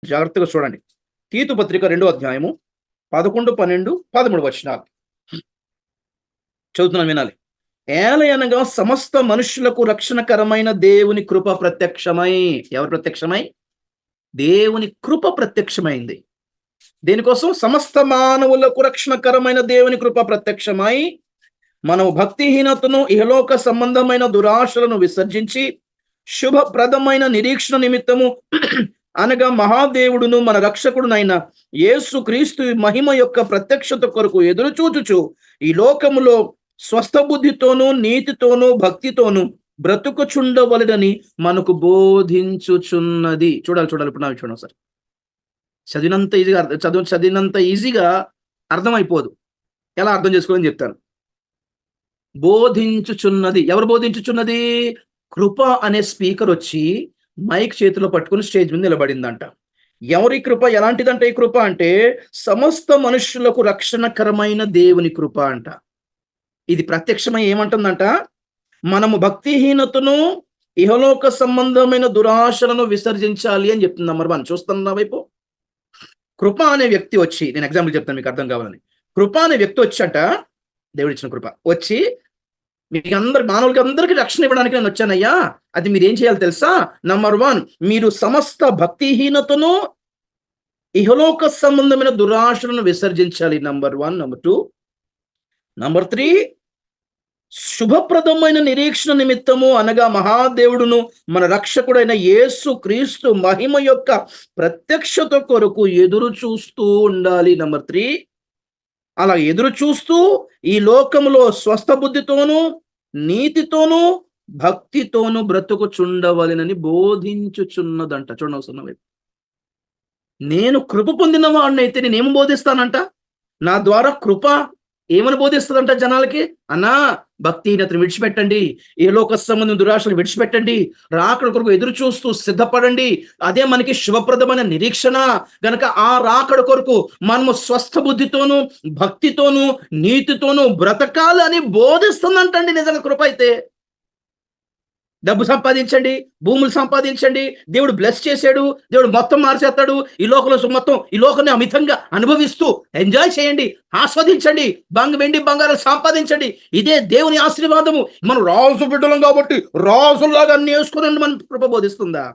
జాగ్రత్తగా చూడండి. తీతు పత్రిక 2వ అధ్యాయము 11, 12, 13 వచనాలు చదువుతున్నాను, వినాలి. ఏలయనగా సమస్త మనుష్యులకు రక్షణకరమైన దేవుని కృప ప్రత్యక్షమై, ఎవరు ప్రత్యక్షమై? దేవుని కృప ప్రత్యక్షమైంది. దేనికోసం? సమస్త మానవులకు రక్షణకరమైన దేవుని కృప ప్రత్యక్షమై, మనము భక్తిహీనతను, ఇహలోక సంబంధమైన దురాశలను విసర్జించి శుభప్రదమైన నిరీక్షణ నిమిత్తము అనగా మహాదేవుడును మన రక్షకుడునైన యేసు క్రీస్తు మహిమ యొక్క ప్రత్యక్షత కొరకు ఎదురుచూచుచు ఈ లోకములో స్వస్థ బుద్ధితోనూ నీతితోనూ భక్తితోనూ బ్రతుకుచుండవలెనని మనకు బోధించుచున్నది. చూడాలి ఇప్పుడు నాకు చూడండి సార్. చదివినంత ఈజీగా అర్థమైపోదు. ఎలా అర్థం చేసుకోవాలని చెప్తాను. బోధించుచున్నది. ఎవరు బోధించుచున్నది? కృప అనే స్పీకర్ వచ్చి మైక్ చేతిలో పట్టుకుని స్టేజ్ మీద నిలబడిందంట. ఎవరి కృప? ఎలాంటిదంటే ఈ కృప అంటే సమస్త మనుషులకు రక్షణకరమైన దేవుని కృప అంట. ఇది ప్రత్యక్షమై ఏమంటుందంట? మనము భక్తిహీనతను, ఇహలోక సంబంధమైన దురాశలను విసర్జించాలి అని చెప్తుంది. నంబర్ 1 చూస్తున్న వైపు. కృప అనే వ్యక్తి వచ్చి, నేను ఎగ్జాంపుల్ చెప్తాను మీకు అర్థం కావాలని. కృప అనే వ్యక్తి వచ్చట, దేవుడిచ్చిన కృప వచ్చి మీకు మానవులకి అందరికీ రక్షణ ఇవ్వడానికి నేను వచ్చానయ్యా. అది మీరు ఏం చేయాలి తెలుసా? నంబర్ 1, మీరు సమస్త భక్తిహీనతను, ఇహలోక సంబంధమైన దురాశలను విసర్జించాలి. నంబర్ 1. నంబర్ 2, నంబర్ 3, శుభప్రదమైన నిరీక్షణ నిమిత్తము అనగా మహాదేవుడును మన రక్షకుడైన యేసు క్రీస్తు మహిమ యొక్క ప్రత్యక్షత కొరకు ఎదురు చూస్తూ ఉండాలి. నంబర్ 3, అలా ఎదురు చూస్తూ ఈ లోకములో స్వస్థ బుద్ధితోనూ నీతితోనూ భక్తితోనూ బ్రతుకుచుండవలెనని బోధించుచున్నదంట. చూడవసరం. నేను కృప పొందిన వాడినైతే నేనేం బోధిస్తానంట? నా ద్వారా కృప ఏమని బోధిస్తుందంట జనాలకి? అన్నా, భక్తిహీనతను విడిచిపెట్టండి, ఏ లోక సంబంధం దురాశను విడిచిపెట్టండి, రాకడ కొరకు ఎదురు చూస్తూ సిద్ధపడండి. అదే మనకి శుభప్రదమైన నిరీక్షణ. గనక ఆ రాకడ కొరకు మనము స్వస్థ బుద్ధితోనూ భక్తితోనూ నీతితోనూ బ్రతకాలని బోధిస్తుందంటండి నిజంగా కృప అయితే. డబ్బు సంపాదించండి, భూములు సంపాదించండి, దేవుడు బ్లెస్ చేశాడు, దేవుడు మొత్తం మార్చేస్తాడు, ఈ లోకాన్ని అమితంగా అనుభవిస్తూ ఎంజాయ్ చేయండి, ఆస్వాదించండి, వెండి బంగారం సంపాదించండి. ఇదే దేవుని ఆశీర్వాదము. మనం రాజు బిడ్డలం కాబట్టి రాజులాగా అన్ని వేసుకుని మనం కృప బోధిస్తుందా?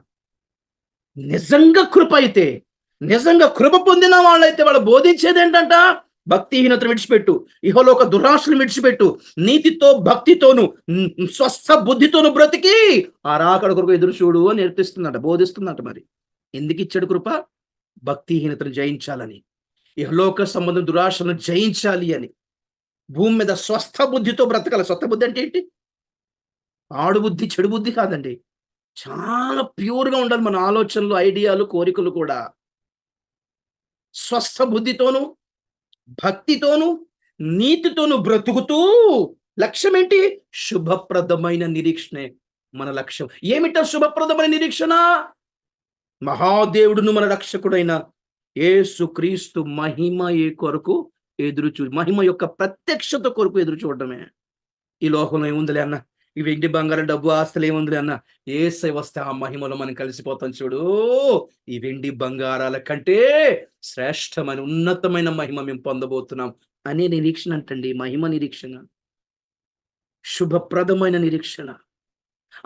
నిజంగా కృప అయితే, నిజంగా కృప పొందిన వాళ్ళైతే వాళ్ళు బోధించేది ఏంటంట? భక్తిహీనతను విడిచిపెట్టు, ఇహలోక దురాశను విడిచిపెట్టు, నీతితో భక్తితోను స్వస్థ బుద్ధితోను బ్రతికి ఆ రాకడ కొరకు ఎదురు చూడు అని నేర్పిస్తుందంట, బోధిస్తుందంట. మరి ఎందుకు ఇచ్చాడు కృప? భక్తిహీనతను జయించాలని, ఇహలోక సంబంధం దురాశను జయించాలి అని, భూమి మీద స్వస్థ బుద్ధితో బ్రతకాలి. స్వస్థ బుద్ధి అంటే ఏంటి? ఆడు బుద్ధి, చెడు బుద్ధి కాదండి. చాలా ప్యూర్గా ఉండాలి మన ఆలోచనలు, ఐడియాలు, కోరికలు కూడా. స్వస్థ బుద్ధితోను భక్తితోను నీతితోను బ్రతుకుతూ లక్ష్యం ఏంటి? శుభప్రదమైన నిరీక్షణే మన లక్ష్యం. ఏమిటా శుభప్రదమైన నిరీక్షణ? మహాదేవుడును మన రక్షకుడైన యేసు క్రీస్తు మహిమ కొరకు మహిమ యొక్క ప్రత్యక్షత కొరకు ఎదురు చూడటమే. ఈ లోకంలో ఏముందిలే అన్న, ఈ వెండి బంగారం డబ్బు ఆస్తులు ఏముందిలే అన్న, యేసై వస్తే ఆ మహిమలో మనం కలిసిపోతాం చూడు. ఈ వెండి బంగారాల కంటే శ్రేష్టమైన ఉన్నతమైన మహిమ మేము పొందబోతున్నాం అనే నిరీక్షణ అంటండి. మహిమ నిరీక్షణ, శుభప్రదమైన నిరీక్షణ.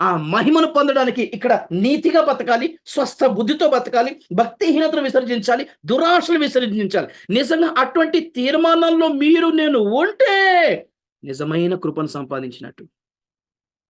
ఆ మహిమను పొందడానికి ఇక్కడ నీతిగా బతకాలి, స్వస్థ బుద్ధితో బతకాలి, భక్తిహీనతను విసర్జించాలి, దురాశలు విసర్జించాలి. నిజంగా అటువంటి తీర్మానాల్లో మీరు నేను ఉంటే నిజమైన కృపను సంపాదించినట్టు.